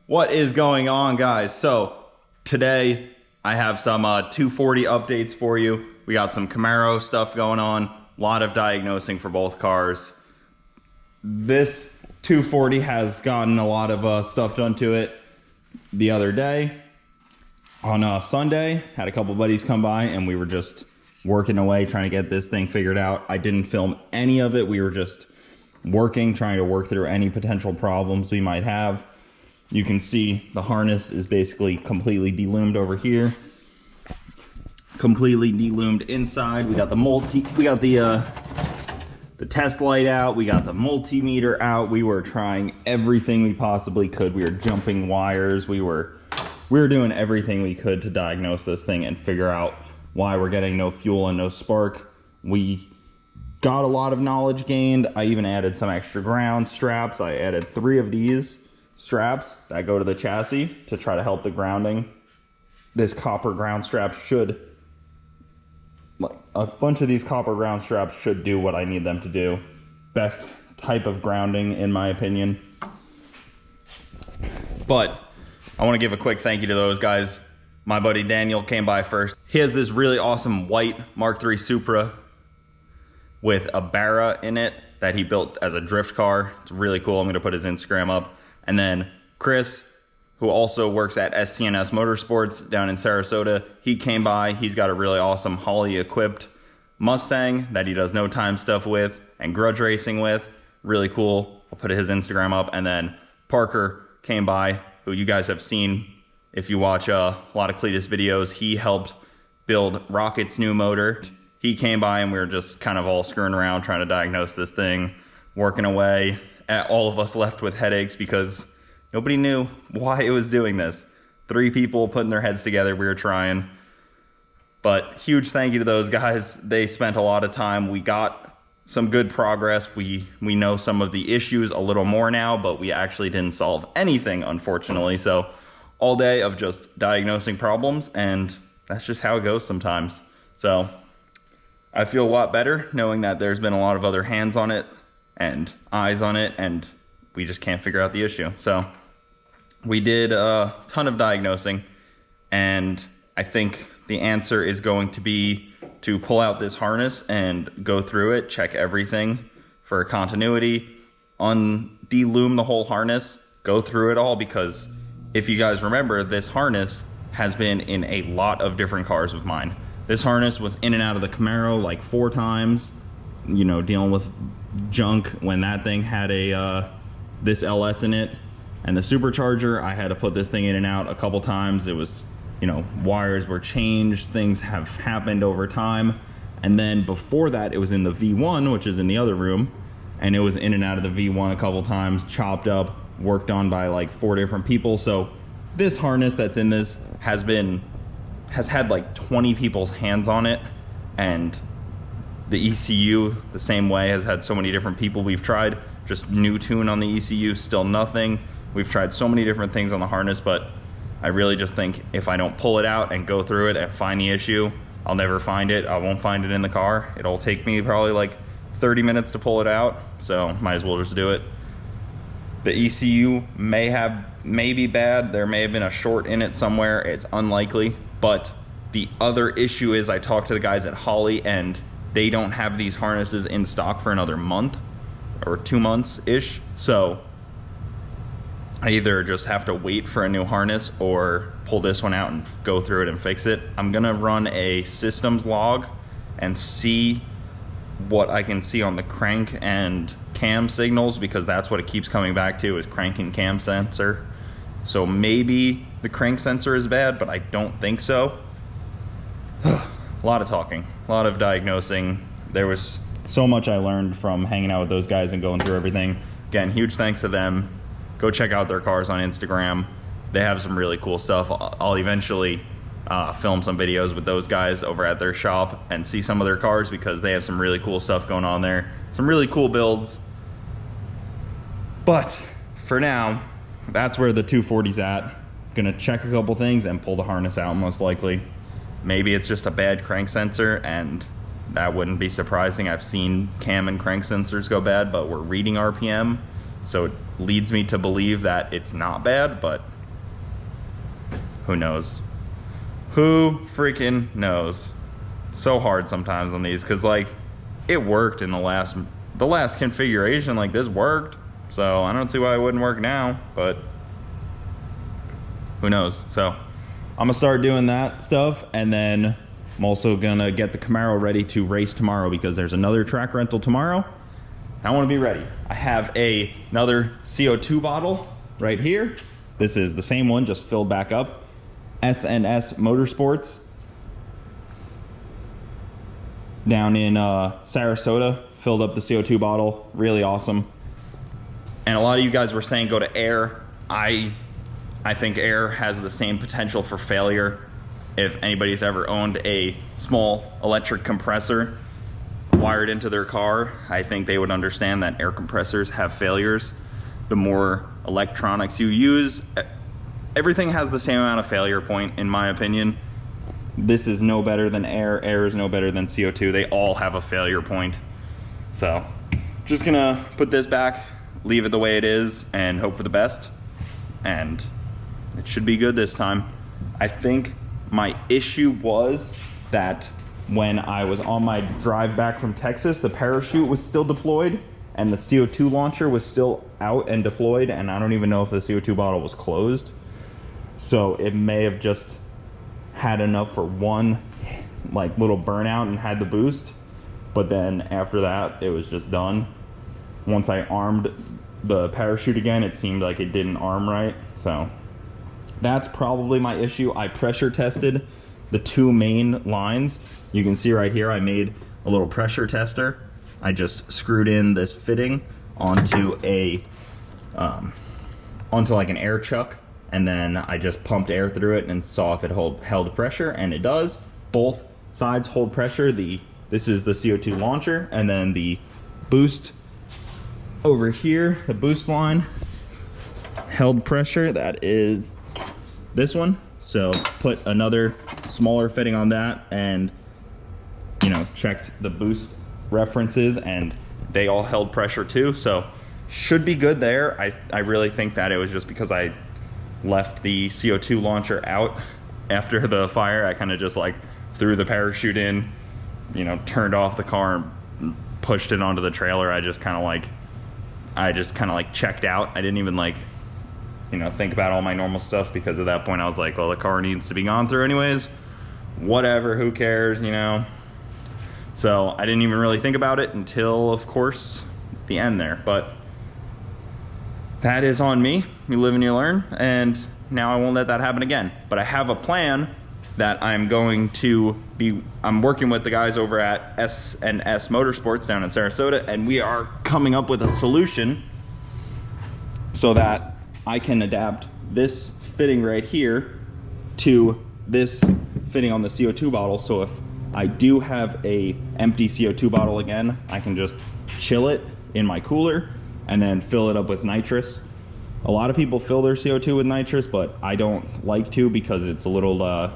What is going on, guys? So today I have some 240 updates for you. We got some Camaro stuff going on, a lot of diagnosing for both cars. This 240 has gotten a lot of stuff done to it the other day. On Sunday, had a couple buddies come by and we were just working away trying to get this thing figured out. I didn't film any of it. We were just working, trying to work through any potential problems we might have. You can see the harness is basically completely deloomed over here. Completely deloomed inside. We got the the test light out. We got the multimeter out. We were trying everything we possibly could. We were jumping wires. We were doing everything we could to diagnose this thing and figure out why we're getting no fuel and no spark. We got a lot of knowledge gained. I even added some extra ground straps. I added 3 of these straps that go to the chassis to try to help the grounding. This copper ground strap should, like a bunch of these copper ground straps should do what I need them to do. Best type of grounding in my opinion. But I want to give a quick thank you to those guys. My buddy Daniel came by first. He has this really awesome white Mark III Supra with a Barra in it that he built as a drift car. It's really cool. I'm going to put his Instagram up. And then Chris, who also works at SCNS Motorsports down in Sarasota, he came by. He's got a really awesome Holley equipped Mustang that he does no time stuff with and grudge racing with. Really cool. I'll put his Instagram up. And then Parker came by, who you guys have seen if you watch a lot of Cletus videos. He helped build Rocket's new motor. He came by and we were just kind of all screwing around trying to diagnose this thing, working away. All of us left with headaches because nobody knew why it was doing this. 3 people putting their heads together, we were trying. But huge thank you to those guys. They spent a lot of time. We got some good progress. We know some of the issues a little more now, but we actually didn't solve anything, unfortunately. So all day of just diagnosing problems, and that's just how it goes sometimes. So I feel a lot better knowing that there's been a lot of other hands on it and eyes on it, and we just can't figure out the issue. So we did a ton of diagnosing, and I think the answer is going to be to pull out this harness and go through it, check everything for continuity, de-loom the whole harness, go through it all, because if you guys remember, this harness has been in a lot of different cars with mine. This harness was in and out of the Camaro like 4 times, you know, dealing with junk when that thing had a this LS in it. And the supercharger, I had to put this thing in and out a couple times. It was, you know, wires were changed, things have happened over time. And then before that, it was in the V1, which is in the other room, and it was in and out of the V1 a couple times, chopped up, worked on by like 4 different people. So this harness that's in this has had like 20 people's hands on it, and the ECU the same way has had so many different people. We've tried just new tune on the ECU, still nothing. We've tried so many different things on the harness, but I really just think if I don't pull it out and go through it and find the issue, I'll never find it. I won't find it in the car. It'll take me probably like 30 minutes to pull it out, so might as well just do it. The ECU may be bad. There may have been a short in it somewhere. It's unlikely, but the other issue is I talked to the guys at Holley, and they don't have these harnesses in stock for another month or 2 months-ish. So I either just have to wait for a new harness or pull this one out and go through it and fix it. I'm gonna run a systems log and see what I can see on the crank and cam signals, because that's what it keeps coming back to, is crank and cam sensor. So maybe the crank sensor is bad, but I don't think so. A lot of talking, a lot of diagnosing. There was so much I learned from hanging out with those guys and going through everything. Again, huge thanks to them. Go check out their cars on Instagram. They have some really cool stuff. I'll eventually film some videos with those guys over at their shop and see some of their cars, because they have some really cool stuff going on there. Some really cool builds. But for now, that's where the 240's at. Gonna check a couple things and pull the harness out most likely. Maybe it's just a bad crank sensor, and that wouldn't be surprising. I've seen cam and crank sensors go bad, but we're reading RPM, so it leads me to believe that it's not bad, but who knows? Who freaking knows? So hard sometimes on these, because like it worked in the last configuration. Like this worked, so I don't see why it wouldn't work now, but who knows? So I'm gonna start doing that stuff, and then I'm also gonna get the Camaro ready to race tomorrow, because there's another track rental tomorrow. I want to be ready. I have another CO2 bottle right here. This is the same one, just filled back up. S&S Motorsports down in Sarasota, filled up the CO2 bottle. Really awesome. And a lot of you guys were saying go to air. I think air has the same potential for failure. If anybody's ever owned a small electric compressor wired into their car, I think they would understand that air compressors have failures. The more electronics you use, everything has the same amount of failure point, in my opinion. This is no better than air. Air is no better than CO2. They all have a failure point. So just gonna put this back, leave it the way it is, and hope for the best. And it should be good this time. I think my issue was that when I was on my drive back from Texas, the parachute was still deployed and the CO2 launcher was still out and deployed, and I don't even know if the CO2 bottle was closed. So it may have just had enough for one like little burnout and had the boost, but then after that it was just done. Once I armed the parachute again, it seemed like it didn't arm right. So that's probably my issue. I pressure tested the two main lines. You can see right here I made a little pressure tester. I just screwed in this fitting onto a onto like an air chuck, and then I just pumped air through it and saw if it held pressure, and it does. Both sides hold pressure. This is the CO2 launcher, and then the boost over here, the boost line held pressure. That is this one. So put another smaller fitting on that, and you know, checked the boost references, and they all held pressure too. So should be good there. I really think that it was just because I left the CO2 launcher out after the fire. I kind of just like threw the parachute in, you know, turned off the car and pushed it onto the trailer. I just kind of like checked out. I didn't even like, you know, think about all my normal stuff, because at that point I was like, well, the car needs to be gone through anyways, whatever, who cares, you know. So I didn't even really think about it until, of course, the end there. But that is on me. You live and you learn, and now I won't let that happen again. But I have a plan that I'm working with the guys over at S&S Motorsports down in Sarasota, and we are coming up with a solution so that I can adapt this fitting right here to this fitting on the CO2 bottle. So if I do have a empty CO2 bottle again, I can just chill it in my cooler and then fill it up with nitrous. A lot of people fill their CO2 with nitrous, but I don't like to, because it's a little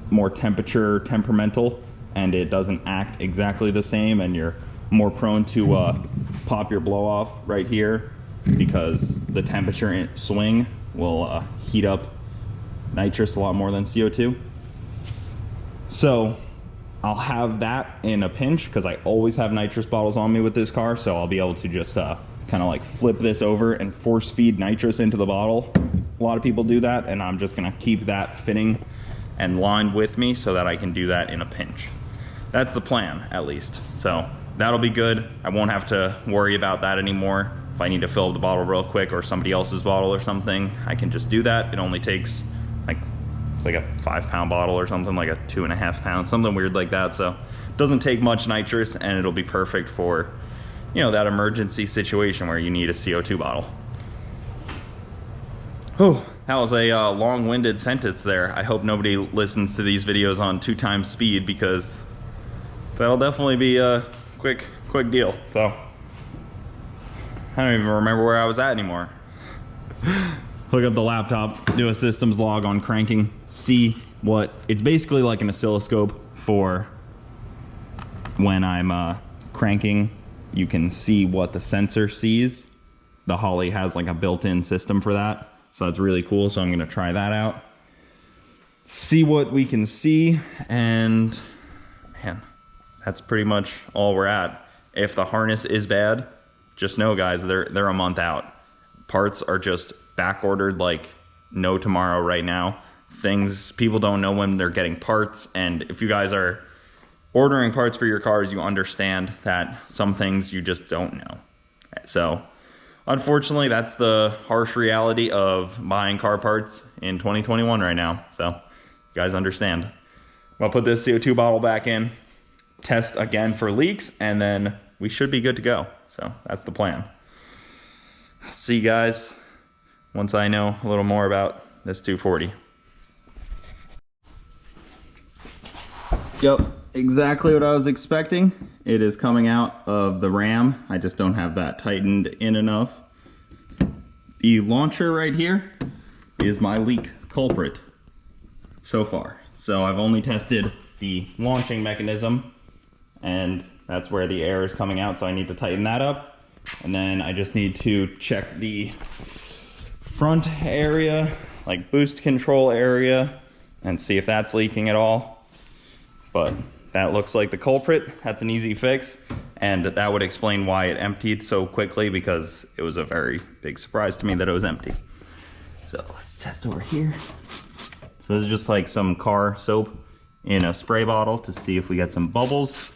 more temperamental, and it doesn't act exactly the same, and you're more prone to pop your blow off right here, because the temperature swing will heat up nitrous a lot more than CO2. So I'll have that in a pinch, because I always have nitrous bottles on me with this car, so I'll be able to just kind of like flip this over and force feed nitrous into the bottle. A lot of people do that, and I'm just gonna keep that fitting and lined with me so that I can do that in a pinch. That's the plan, at least. So that'll be good. I won't have to worry about that anymore. If I need to fill up the bottle real quick, or somebody else's bottle or something, I can just do that. It only takes like, it's like a 5-pound bottle or something, like a 2.5 pound, something weird like that. So it doesn't take much nitrous, and it'll be perfect for, you know, that emergency situation where you need a CO2 bottle. Oh, that was a long-winded sentence there. I hope nobody listens to these videos on 2x speed, because that'll definitely be a quick deal. So I don't even remember where I was at anymore. Hook up the laptop, do a systems log on cranking, see what, it's basically like an oscilloscope for when I'm cranking. You can see what the sensor sees. The Holley has like a built-in system for that, so that's really cool. So I'm gonna try that out. see what we can see, and man, that's pretty much all we're at. If the harness is bad, just know, guys, they're a month out. Parts are just back ordered like no tomorrow right now. People don't know when they're getting parts, and if you guys are ordering parts for your cars, you understand that some things you just don't know. So unfortunately, that's the harsh reality of buying car parts in 2021 right now. So you guys understand. I'll put this CO2 bottle back in, test again for leaks, and then we should be good to go. So that's the plan. I'll see you guys once I know a little more about this 240. Yep, exactly what I was expecting. It is coming out of the ram. I just don't have that tightened in enough. The launcher right here is my leak culprit so far. So I've only tested the launching mechanism, and that's where the air is coming out, so I need to tighten that up. And then I just need to check the front area, like boost control area, and see if that's leaking at all. But that looks like the culprit. That's an easy fix, and that would explain why it emptied so quickly, because it was a very big surprise to me that it was empty. So let's test over here. So this is just like some car soap in a spray bottle to see if we get some bubbles.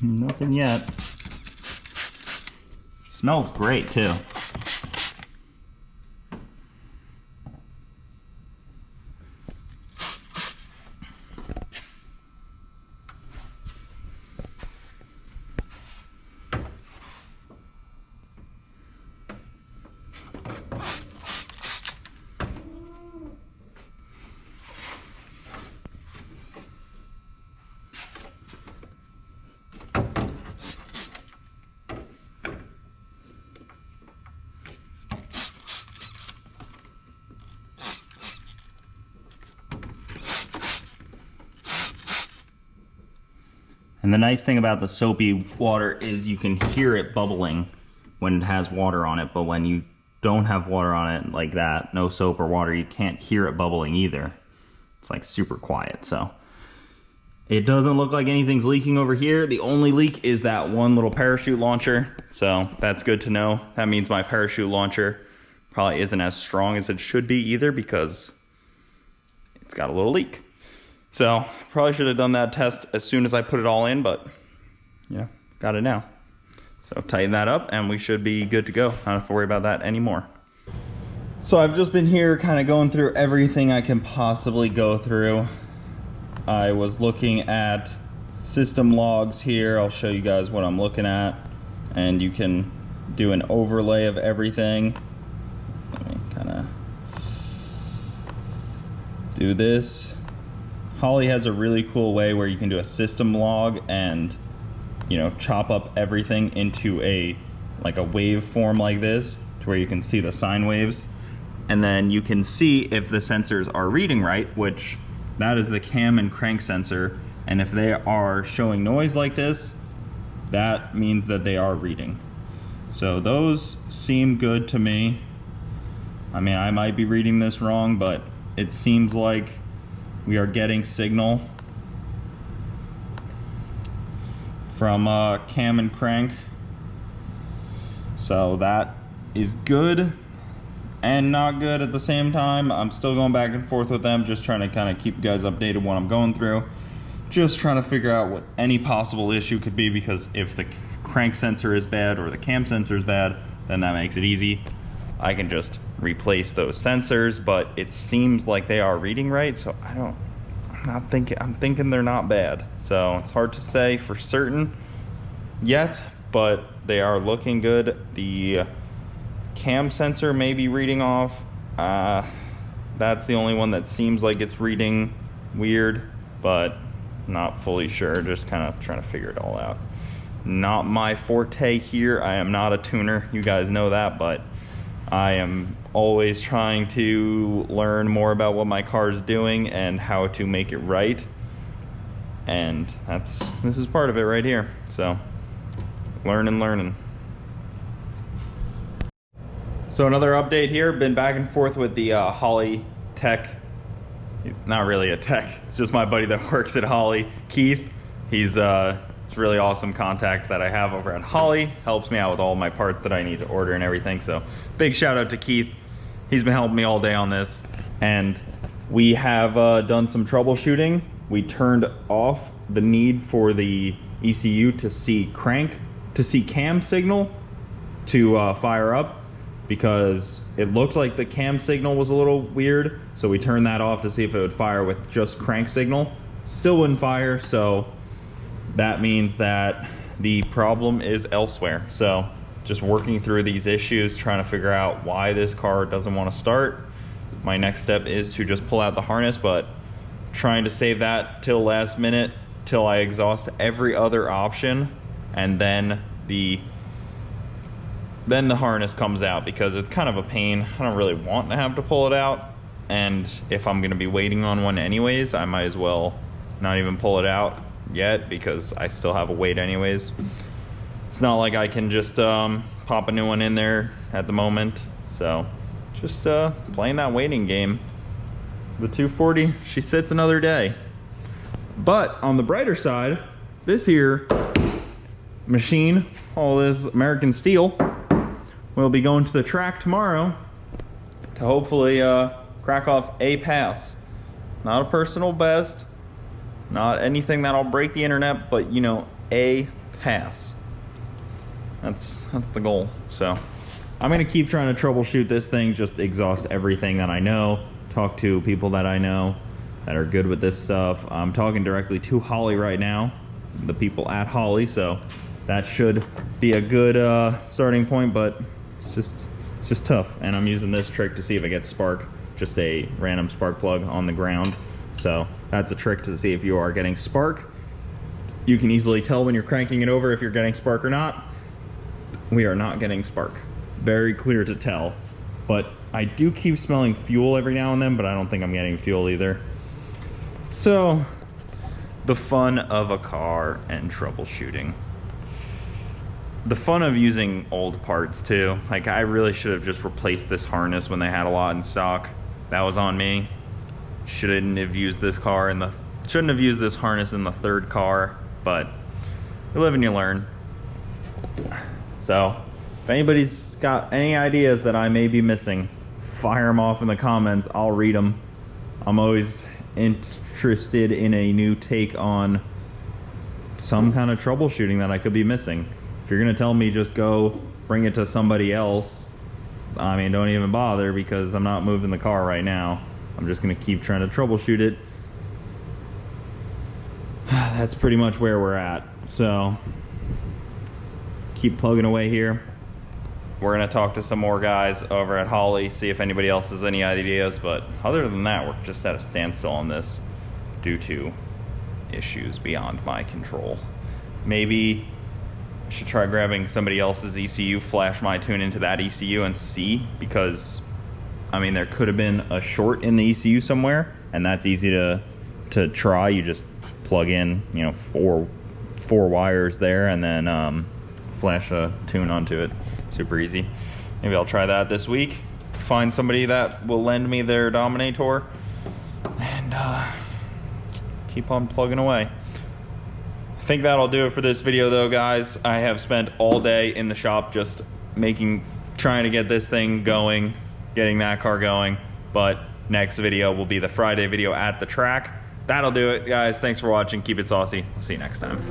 Nothing yet. Smells great too. And the nice thing about the soapy water is you can hear it bubbling when it has water on it, but when you don't have water on it like that, no soap or water, you can't hear it bubbling either. It's like super quiet. So it doesn't look like anything's leaking over here. The only leak is that one little parachute launcher. So that's good to know. That means my parachute launcher probably isn't as strong as it should be either, because it's got a little leak. So probably should have done that test as soon as I put it all in, but yeah, got it now. So tighten that up and we should be good to go. I don't have to worry about that anymore. So I've just been here kind of going through everything I can possibly go through. I was looking at system logs here. I'll show you guys what I'm looking at, and you can do an overlay of everything. Let me kind of do this. Holley has a really cool way where you can do a system log and, you know, chop up everything into a wave form like this, to where you can see the sine waves, and then you can see if the sensors are reading right, which that is the cam and crank sensor, and if they are showing noise like this, that means that they are reading. So those seem good to me. I mean, I might be reading this wrong, but it seems like we are getting signal from cam and crank. So that is good and not good at the same time. I'm still going back and forth with them, just trying to kind of keep you guys updated what I'm going through. Just trying to figure out what any possible issue could be, because if the crank sensor is bad or the cam sensor is bad, then that makes it easy. I can just replace those sensors, but it seems like they are reading right, so I'm thinking they're not bad. So it's hard to say for certain yet, but they are looking good. The cam sensor may be reading off. That's the only one that seems like it's reading weird, but not fully sure. Just kind of trying to figure it all out. Not my forte here. I am not a tuner, you guys know that, but I am always trying to learn more about what my car is doing and how to make it right. And this is part of it right here. So learning. So another update here, been back and forth with the Holley tech. Not really a tech, it's just my buddy that works at Holley, Keith. He's a really awesome contact that I have over at Holley. Helps me out with all my parts that I need to order and everything. So big shout out to Keith. He's been helping me all day on this. And we have done some troubleshooting. We turned off the need for the ECU to see cam signal to fire up, because it looked like the cam signal was a little weird. So we turned that off to see if it would fire with just crank signal. Still wouldn't fire, so that means that the problem is elsewhere. So just working through these issues, trying to figure out why this car doesn't want to start. My next step is to just pull out the harness, but trying to save that till last minute, till I exhaust every other option, and then the harness comes out, because it's kind of a pain. I don't really want to have to pull it out, and if I'm going to be waiting on one anyways, I might as well not even pull it out yet, because I still have a wait anyways. It's not like I can just pop a new one in there at the moment. So just playing that waiting game. The 240, she sits another day. But on the brighter side, this here machine, all this American steel, will be going to the track tomorrow to hopefully crack off a pass. Not a personal best, not anything that'll break the internet, but you know, a pass. That's the goal. So I'm gonna keep trying to troubleshoot this thing, just exhaust everything that I know, talk to people that I know that are good with this stuff. I'm talking directly to Holley right now, the people at Holley, so that should be a good starting point, but it's just tough. And I'm using this trick to see if I get spark, just a random spark plug on the ground. So that's a trick to see if you are getting spark. You can easily tell when you're cranking it over if you're getting spark or not. We are not getting spark. Very clear to tell. But I do keep smelling fuel every now and then, but I don't think I'm getting fuel either. So, the fun of a car and troubleshooting. The fun of using old parts too. Like, I really should have just replaced this harness when they had a lot in stock. That was on me. Shouldn't have used this harness in the third car, but you live and you learn. So, if anybody's got any ideas that I may be missing, fire them off in the comments. I'll read them. I'm always interested in a new take on some kind of troubleshooting that I could be missing. If you're gonna tell me just go bring it to somebody else, I mean, don't even bother, because I'm not moving the car right now. I'm just gonna keep trying to troubleshoot it. That's pretty much where we're at. So keep plugging away here. We're gonna talk to some more guys over at Holley, see if anybody else has any ideas, but other than that, we're just at a standstill on this due to issues beyond my control. Maybe I should try grabbing somebody else's ECU, flash my tune into that ECU and see, because I mean, there could have been a short in the ECU somewhere, and that's easy to try. You just plug in, you know, four wires there, and then flash a tune onto it. Super easy. Maybe I'll try that this week. Find somebody that will lend me their Dominator, and keep on plugging away. I think that'll do it for this video though, guys. I have spent all day in the shop just trying to get this thing going, getting that car going, but next video will be the Friday video at the track. That'll do it, guys. Thanks for watching. Keep it saucy. I'll see you next time.